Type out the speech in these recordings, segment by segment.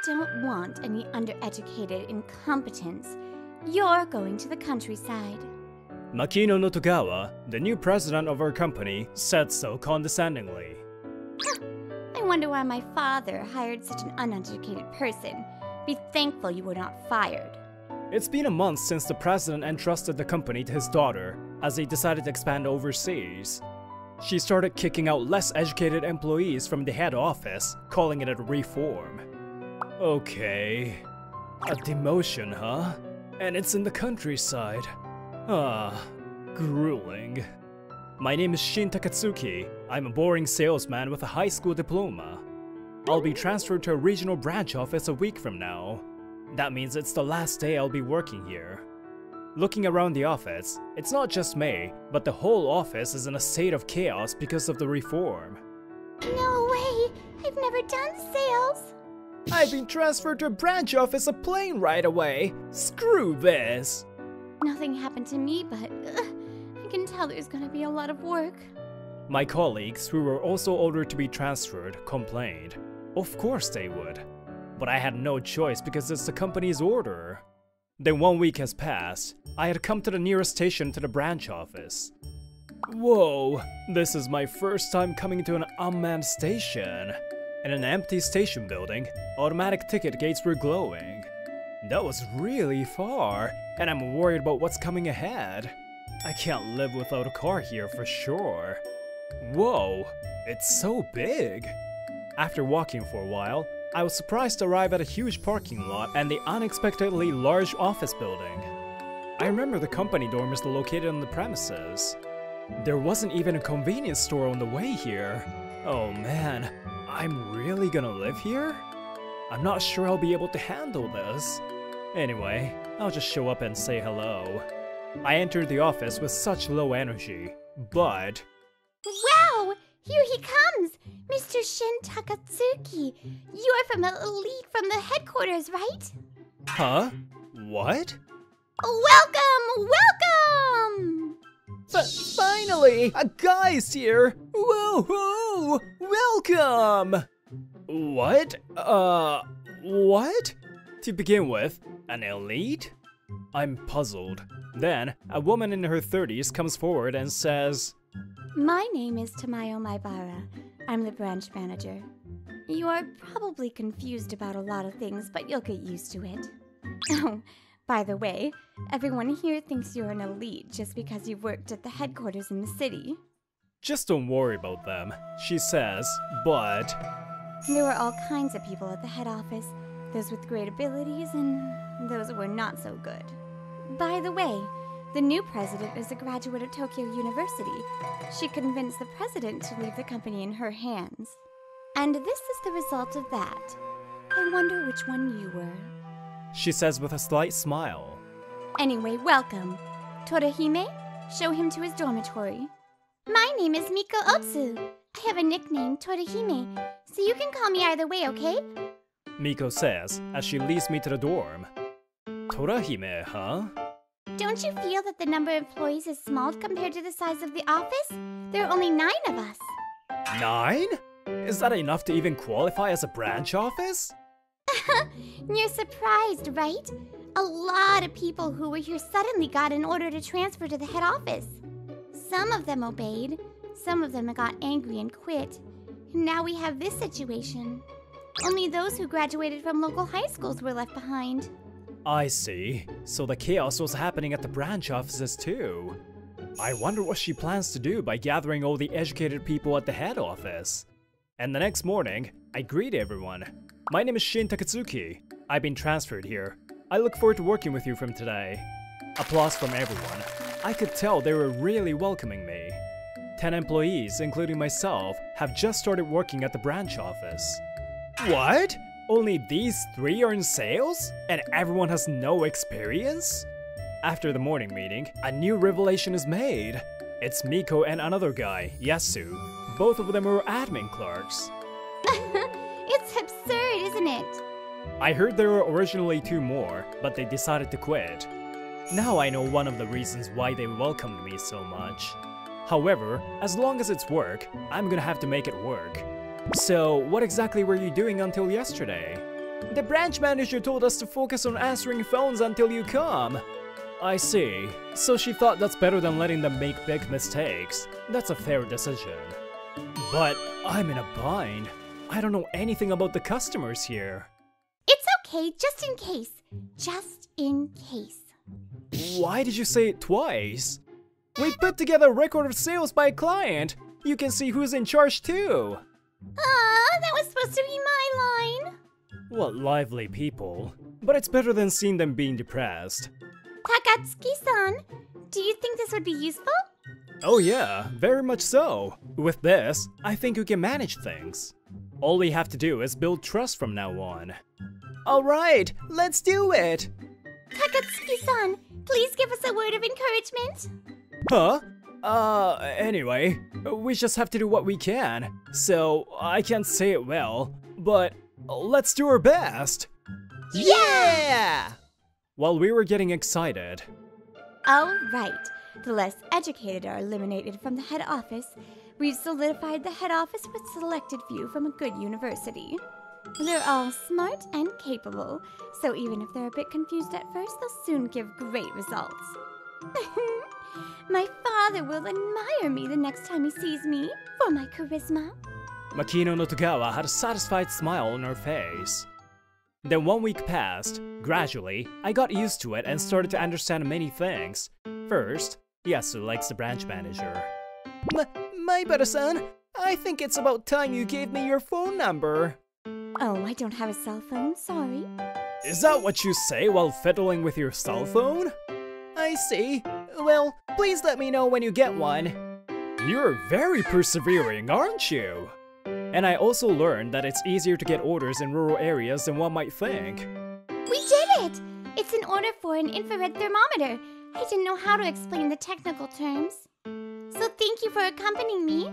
don't want any undereducated incompetents. You're going to the countryside. Makino no Togawa, the new president of our company, said so condescendingly. I wonder why my father hired such an uneducated person. Be thankful you were not fired. It's been a month since the president entrusted the company to his daughter, as he decided to expand overseas. She started kicking out less educated employees from the head office, calling it a reform. Okay. A demotion, huh? And it's in the countryside. Ah, grueling. My name is Shin Takatsuki. I'm a boring salesman with a high school diploma. I'll be transferred to a regional branch office a week from now. That means it's the last day I'll be working here. Looking around the office, it's not just me, but the whole office is in a state of chaos because of the reform. No way! I've never done sales! I've been transferred to a branch office a plane right away! Screw this! Nothing happened to me, but I can tell there's gonna be a lot of work. My colleagues, who were also ordered to be transferred, complained. Of course they would. But I had no choice because it's the company's order. Then 1 week has passed. I had come to the nearest station to the branch office. Whoa, this is my first time coming to an unmanned station. In an empty station building, automatic ticket gates were glowing. That was really far, and I'm worried about what's coming ahead. I can't live without a car here for sure. Whoa, it's so big. After walking for a while, I was surprised to arrive at a huge parking lot and the unexpectedly large office building. I remember the company dorm is located on the premises. There wasn't even a convenience store on the way here. Oh man, I'm really gonna live here? I'm not sure I'll be able to handle this. Anyway, I'll just show up and say hello. I entered the office with such low energy, but... Wow! Here he comes! Mr. Shin Takatsuki! You're from the elite from the headquarters, right? Huh? What? Welcome! Welcome! Finally! A guy's here! Woohoo! Welcome! What? What? To begin with, an elite? I'm puzzled. Then, a woman in her 30s comes forward and says, My name is Tamayo Maibara. I'm the branch manager. You are probably confused about a lot of things, but you'll get used to it. Oh, by the way, everyone here thinks you're an elite just because you've worked at the headquarters in the city. Just don't worry about them, she says, but... There were all kinds of people at the head office, those with great abilities and those who were not so good. By the way, the new president is a graduate of Tokyo University. She convinced the president to leave the company in her hands. And this is the result of that. I wonder which one you were. She says with a slight smile. Anyway, welcome. Torahime, show him to his dormitory. My name is Miko Otsu. I have a nickname, Torahime, so you can call me either way, okay? Miko says as she leads me to the dorm. Torahime, huh? Don't you feel that the number of employees is small compared to the size of the office? There are only 9 of us. 9? Is that enough to even qualify as a branch office? You're surprised, right? A lot of people who were here suddenly got an order to transfer to the head office. Some of them obeyed, some of them got angry and quit. And now we have this situation. Only those who graduated from local high schools were left behind. I see. So the chaos was happening at the branch offices too. I wonder what she plans to do by gathering all the educated people at the head office. And the next morning, I greet everyone. My name is Shin Takatsuki. I've been transferred here. I look forward to working with you from today. Applause from everyone. I could tell they were really welcoming me. 10 employees, including myself, have just started working at the branch office. What? Only these 3 are in sales? And everyone has no experience? After the morning meeting, a new revelation is made. It's Miko and another guy, Yasu. Both of them were admin clerks. It's absurd, isn't it? I heard there were originally 2 more, but they decided to quit. Now I know one of the reasons why they welcomed me so much. However, as long as it's work, I'm gonna have to make it work. So, what exactly were you doing until yesterday? The branch manager told us to focus on answering phones until you come. I see. So she thought that's better than letting them make big mistakes. That's a fair decision. But I'm in a bind. I don't know anything about the customers here. It's okay, just in case. Just in case. Why did you say it twice? We put together a record of sales by a client. You can see who's in charge too. That was supposed to be my line. What lively people. But it's better than seeing them being depressed. Takatsuki-san, do you think this would be useful? Oh yeah, very much so. With this, I think we can manage things. All we have to do is build trust from now on. Alright, let's do it! Takatsuki-san, please give us a word of encouragement. Huh? Anyway, we just have to do what we can. So, I can't say it well, but let's do our best! Yeah! While we were getting excited... Alright, the less educated are eliminated from the head office. We've solidified the head office with a selected few from a good university. They're all smart and capable, so even if they're a bit confused at first, they'll soon give great results. My father will admire me the next time he sees me for my charisma. Makino no Togawa had a satisfied smile on her face. Then 1 week passed. Gradually, I got used to it and started to understand many things. First, Yasu likes the branch manager. My son, I think it's about time you gave me your phone number. Oh, I don't have a cell phone, sorry. Is that what you say while fiddling with your cell phone? I see. Well, please let me know when you get one. You're very persevering, aren't you? And I also learned that it's easier to get orders in rural areas than one might think. We did it! It's an order for an infrared thermometer. I didn't know how to explain the technical terms. So thank you for accompanying me.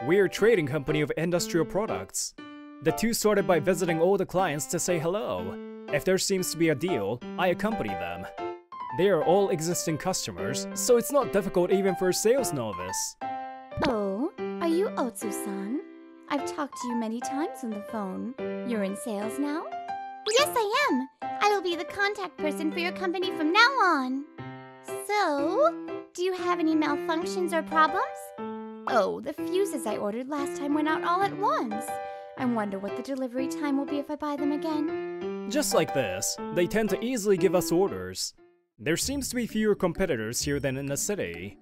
We're a trading company of industrial products. The two started by visiting all the clients to say hello. If there seems to be a deal, I accompany them. They are all existing customers, so it's not difficult even for a sales novice. Oh, are you Otsu-san? I've talked to you many times on the phone. You're in sales now? Yes, I am. I will be the contact person for your company from now on. So, do you have any malfunctions or problems? Oh, the fuses I ordered last time went out all at once. I wonder what the delivery time will be if I buy them again. Just like this, they tend to easily give us orders. There seems to be fewer competitors here than in the city.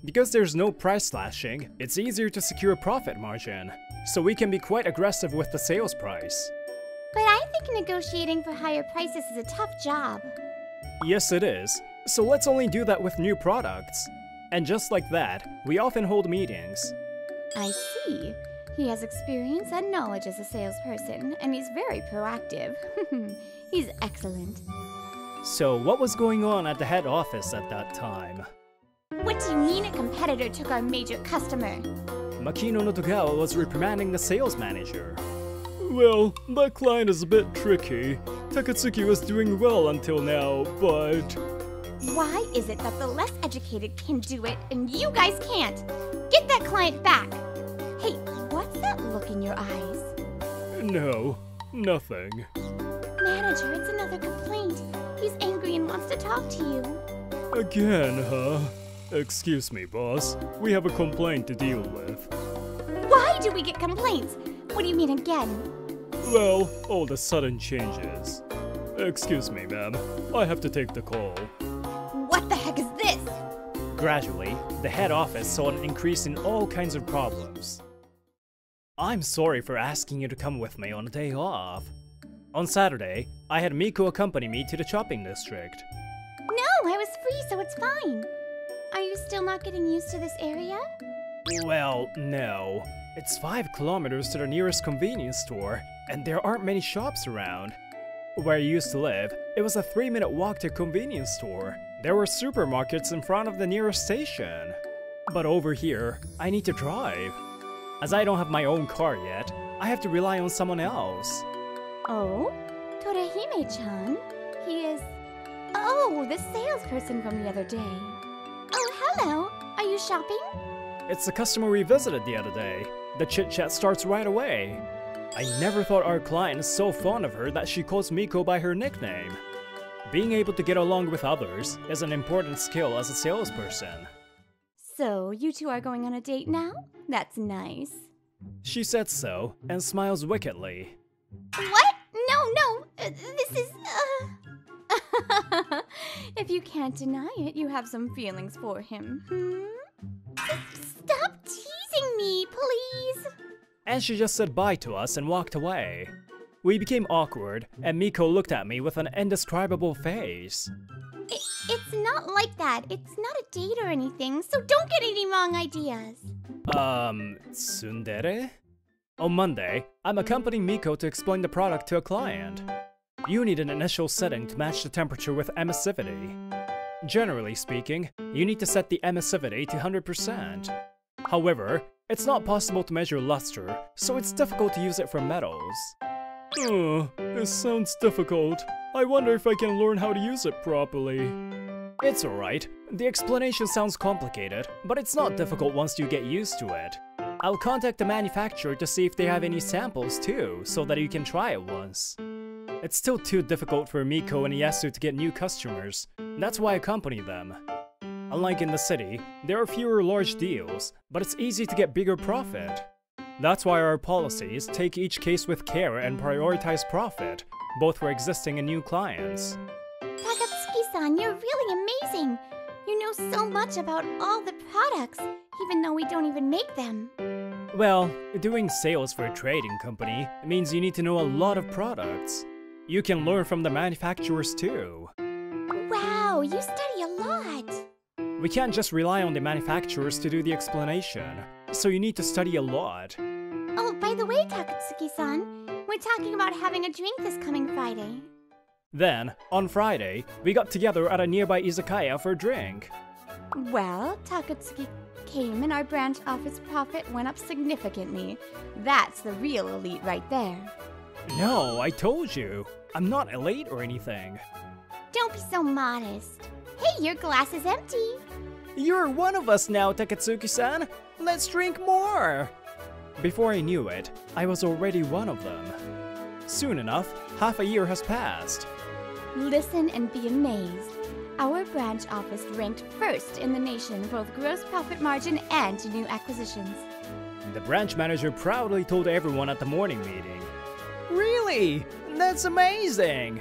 Because there's no price slashing, it's easier to secure a profit margin, so we can be quite aggressive with the sales price. But I think negotiating for higher prices is a tough job. Yes, it is. So let's only do that with new products. And just like that, we often hold meetings. I see. He has experience and knowledge as a salesperson, and he's very proactive. He's excellent. So what was going on at the head office at that time? What do you mean a competitor took our major customer? Makino no Togawa was reprimanding the sales manager. Well, that client is a bit tricky. Takatsuki was doing well until now, but... Why is it that the less educated can do it and you guys can't? Get that client back! Hey, what's that look in your eyes? No, nothing. Manager, it's another complaint. He's angry and wants to talk to you. Again, huh? Excuse me, boss. We have a complaint to deal with. Why do we get complaints? What do you mean again? Well, all the sudden changes. Excuse me, ma'am. I have to take the call. What the heck is this? Gradually, the head office saw an increase in all kinds of problems. I'm sorry for asking you to come with me on a day off. On Saturday, I had Miko accompany me to the shopping district. No, I was free, so it's fine. Are you still not getting used to this area? Well, no. It's 5 kilometers to the nearest convenience store, and there aren't many shops around. Where I used to live, it was a 3-minute walk to a convenience store. There were supermarkets in front of the nearest station. But over here, I need to drive. As I don't have my own car yet, I have to rely on someone else. Oh? Torahime-chan? He is... Oh, the salesperson from the other day. Oh, hello! Are you shopping? It's the customer we visited the other day. The chit-chat starts right away. I never thought our client is so fond of her that she calls Miko by her nickname. Being able to get along with others is an important skill as a salesperson. So, you two are going on a date now? That's nice. She said so, and smiles wickedly. What? No, this is, If you can't deny it, you have some feelings for him, Stop teasing me, please! And she just said bye to us and walked away. We became awkward, and Miko looked at me with an indescribable face. It's not like that. It's not a date or anything, so don't get any wrong ideas. Tsundere? On Monday, I'm accompanying Miko to explain the product to a client. You need an initial setting to match the temperature with emissivity. Generally speaking, you need to set the emissivity to 100%. However, it's not possible to measure luster, so it's difficult to use it for metals. This sounds difficult. I wonder if I can learn how to use it properly. It's alright. The explanation sounds complicated, but it's not difficult once you get used to it. I'll contact the manufacturer to see if they have any samples too, so that you can try it once. It's still too difficult for Miko and Yasu to get new customers. That's why I accompany them. Unlike in the city, there are fewer large deals, but it's easy to get bigger profit. That's why our policies take each case with care and prioritize profit, both for existing and new clients. Takatsuki-san, you're really amazing! You know so much about all the products, even though we don't even make them. Well, doing sales for a trading company means you need to know a lot of products. You can learn from the manufacturers too. Wow, you study a lot! We can't just rely on the manufacturers to do the explanation, so you need to study a lot. Oh, by the way, Takatsuki-san, we're talking about having a drink this coming Friday. Then, on Friday, we got together at a nearby izakaya for a drink. Well, Takatsuki came and our branch office profit went up significantly. That's the real elite right there. No, I told you. I'm not elite or anything. Don't be so modest. Hey, your glass is empty. You're one of us now, Takatsuki-san. Let's drink more. Before I knew it, I was already one of them. Soon enough, half a year has passed. Listen and be amazed. Our branch office ranked first in the nation, both gross profit margin and new acquisitions. The branch manager proudly told everyone at the morning meeting. Really? That's amazing!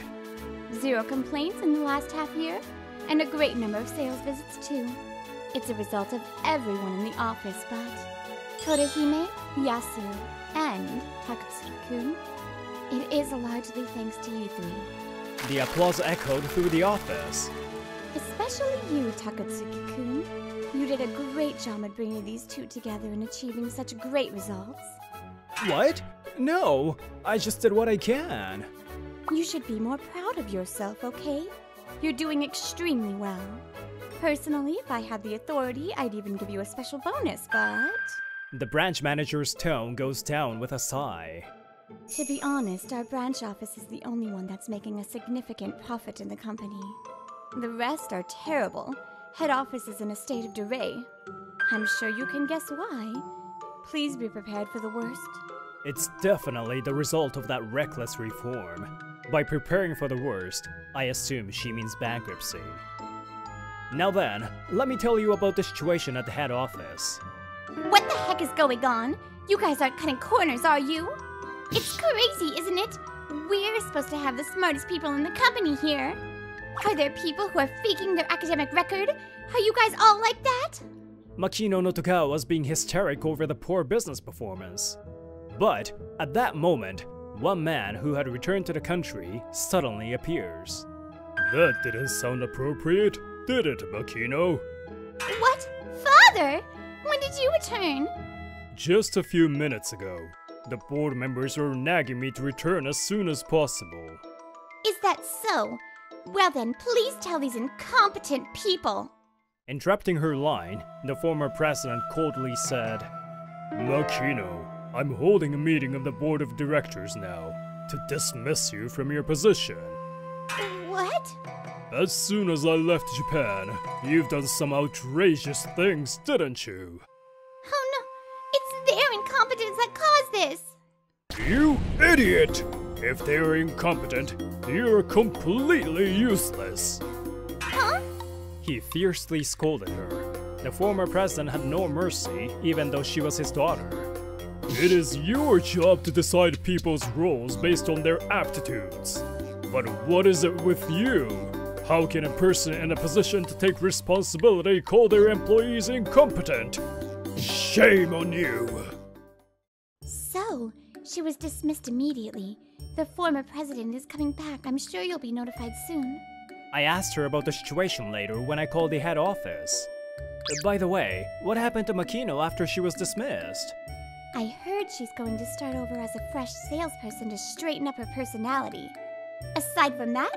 0 complaints in the last half year, and a great number of sales visits too. It's a result of everyone in the office, but Torihime, Yasu, and Takatsuki-kun. It is largely thanks to you three. The applause echoed through the office. Especially you, Takatsuki-kun. You did a great job at bringing these two together and achieving such great results. What? No, I just did what I can. You should be more proud of yourself, okay? You're doing extremely well. Personally, if I had the authority, I'd even give you a special bonus, but... The branch manager's tone goes down with a sigh. To be honest, our branch office is the only one that's making a significant profit in the company. The rest are terrible. Head office is in a state of disarray. I'm sure you can guess why. Please be prepared for the worst. It's definitely the result of that reckless reform. By preparing for the worst, I assume she means bankruptcy. Now then, let me tell you about the situation at the head office. What the heck is going on? You guys aren't cutting corners, are you? It's crazy, isn't it? We're supposed to have the smartest people in the company here. Are there people who are faking their academic record? Are you guys all like that? Makino no Togawa was being hysterical over the poor business performance. But, at that moment, one man who had returned to the country suddenly appears. That didn't sound appropriate, did it, Makino? What? Father? When did you return? Just a few minutes ago. The board members are nagging me to return as soon as possible. Is that so? Well then, please tell these incompetent people. Interrupting her line, the former president coldly said, Makino, I'm holding a meeting of the board of directors now to dismiss you from your position. What? As soon as I left Japan, you've done some outrageous things, didn't you? Oh no, it's their incompetence that caused this. You idiot! If they are incompetent, you're completely useless. Huh? He fiercely scolded her. The former president had no mercy, even though she was his daughter. It is your job to decide people's roles based on their aptitudes. But what is it with you? How can a person in a position to take responsibility call their employees incompetent? Shame on you! So, she was dismissed immediately. The former president is coming back. I'm sure you'll be notified soon. I asked her about the situation later when I called the head office. By the way, what happened to Makino after she was dismissed? I heard she's going to start over as a fresh salesperson to straighten up her personality. Aside from that...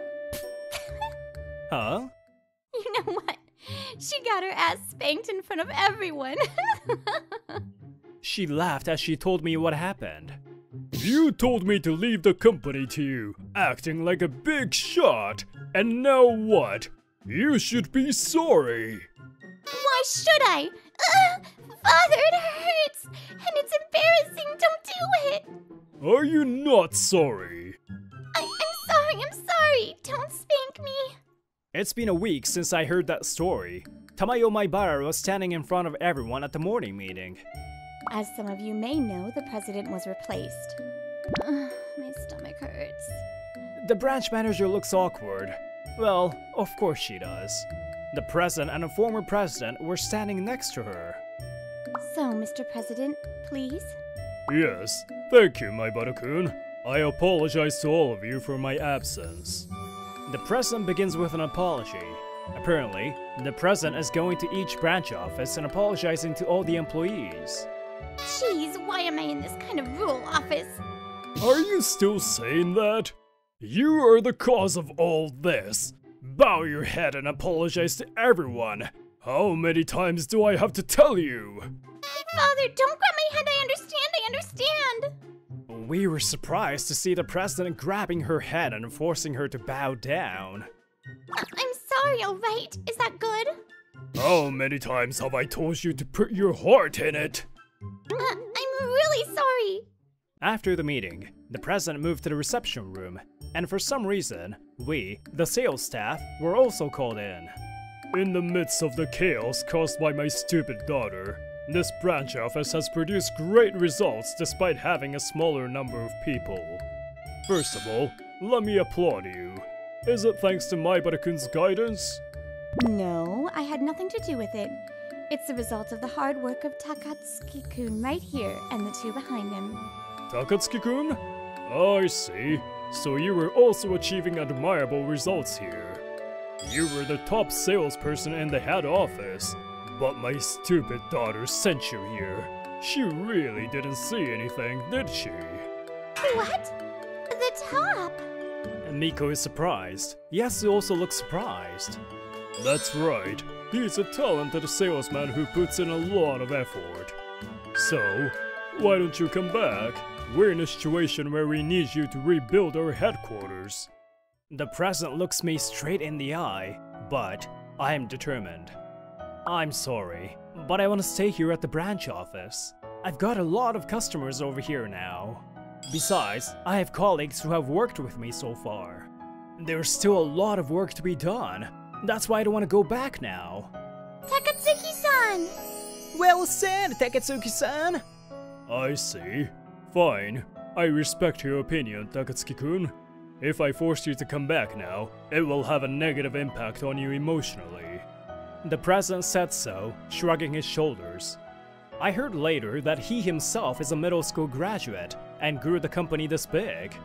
Huh? You know what? She got her ass spanked in front of everyone. She laughed as she told me what happened. You told me to leave the company to you, acting like a big shot. And now what? You should be sorry. Why should I? Father, it hurts! And it's embarrassing! Don't do it! Are you not sorry? I'm sorry! Don't spank me! It's been a week since I heard that story. Tamayo Maibara was standing in front of everyone at the morning meeting. As some of you may know, the president was replaced. My stomach hurts. The branch manager looks awkward. Well, of course she does. The president and a former president were standing next to her. So, Mr. President, please? Yes, thank you, Maibara-kun. I apologize to all of you for my absence. The president begins with an apology. Apparently, the president is going to each branch office and apologizing to all the employees. Jeez, why am I in this kind of rural office? Are you still saying that? You are the cause of all this. Bow your head and apologize to everyone. How many times do I have to tell you? Father, don't grab my head, I understand! We were surprised to see the president grabbing her head and forcing her to bow down. I'm sorry, alright? Is that good? How many times have I told you to put your heart in it? I'm really sorry! After the meeting, the president moved to the reception room, and for some reason, we, the sales staff, were also called in. In the midst of the chaos caused by my stupid daughter, this branch office has produced great results despite having a smaller number of people. First of all, let me applaud you. Is it thanks to Maibara-kun's guidance? No, I had nothing to do with it. It's the result of the hard work of Takatsuki-kun right here and the two behind him. Takatsuki-kun? I see. So you were also achieving admirable results here. You were the top salesperson in the head office, but my stupid daughter sent you here. She really didn't see anything, did she? What? The top? Miko is surprised. Yasu also looks surprised. That's right. He's a talented salesman who puts in a lot of effort. So, why don't you come back? We're in a situation where we need you to rebuild our headquarters. The president looks me straight in the eye, but I am determined. I'm sorry, but I want to stay here at the branch office. I've got a lot of customers over here now. Besides, I have colleagues who have worked with me so far. There's still a lot of work to be done. That's why I don't want to go back now. Takatsuki-san! Well said, Takatsuki-san! I see. Fine. I respect your opinion, Takatsuki-kun. If I force you to come back now, it will have a negative impact on you emotionally. The president said so, shrugging his shoulders. I heard later that he himself is a middle school graduate and grew the company this big.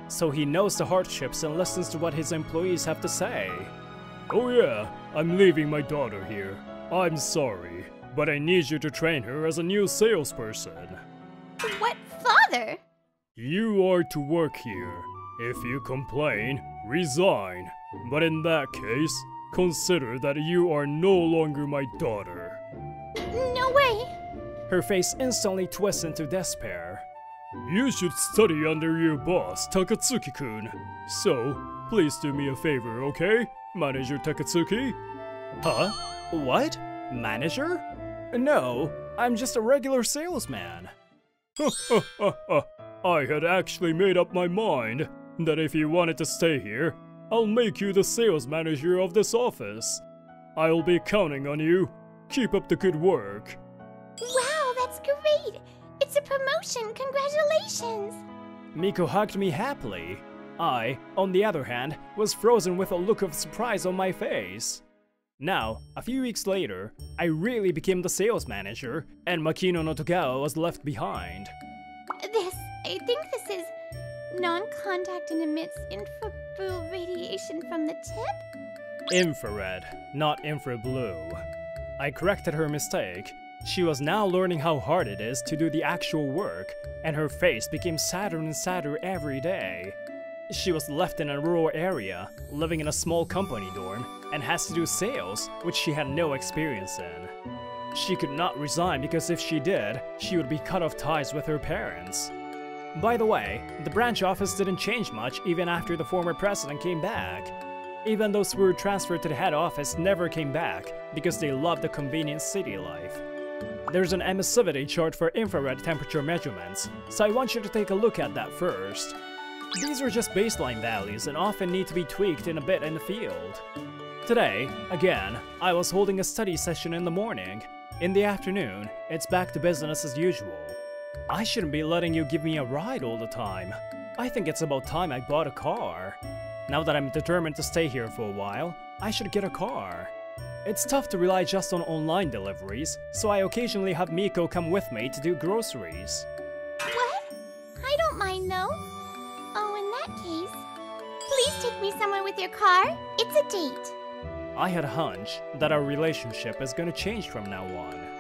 So he knows the hardships and listens to what his employees have to say. Oh yeah, I'm leaving my daughter here. I'm sorry, but I need you to train her as a new salesperson. What, father? You are to work here. If you complain, resign. But in that case, consider that you are no longer my daughter. No way! Her face instantly twists into despair. You should study under your boss, Takatsuki-kun. So, please do me a favor, okay? Manager Takatsuki? Huh? What? Manager? No, I'm just a regular salesman. I had actually made up my mind that if you wanted to stay here, I'll make you the sales manager of this office. I'll be counting on you. Keep up the good work. Wow, that's great! It's a promotion, congratulations! Miko hugged me happily. I, on the other hand, was frozen with a look of surprise on my face. Now, a few weeks later, I really became the sales manager, and Makino no Togawa was left behind. I think this is non-contact and emits infrablue radiation from the tip? Infrared, not infrablue. I corrected her mistake. She was now learning how hard it is to do the actual work, and her face became sadder and sadder every day. She was left in a rural area, living in a small company dorm, and has to do sales, which she had no experience in. She could not resign because if she did, she would be cut off ties with her parents. By the way, the branch office didn't change much even after the former president came back. Even those who were transferred to the head office never came back because they loved the convenient city life. There's an emissivity chart for infrared temperature measurements, so I want you to take a look at that first. These are just baseline values and often need to be tweaked in a bit in the field. Today, again, I was holding a study session in the morning. In the afternoon, it's back to business as usual. I shouldn't be letting you give me a ride all the time. I think it's about time I bought a car. Now that I'm determined to stay here for a while, I should get a car. It's tough to rely just on online deliveries, so I occasionally have Miko come with me to do groceries. What? I don't mind though. Oh, in that case, please take me somewhere with your car. It's a date. I had a hunch that our relationship is gonna change from now on.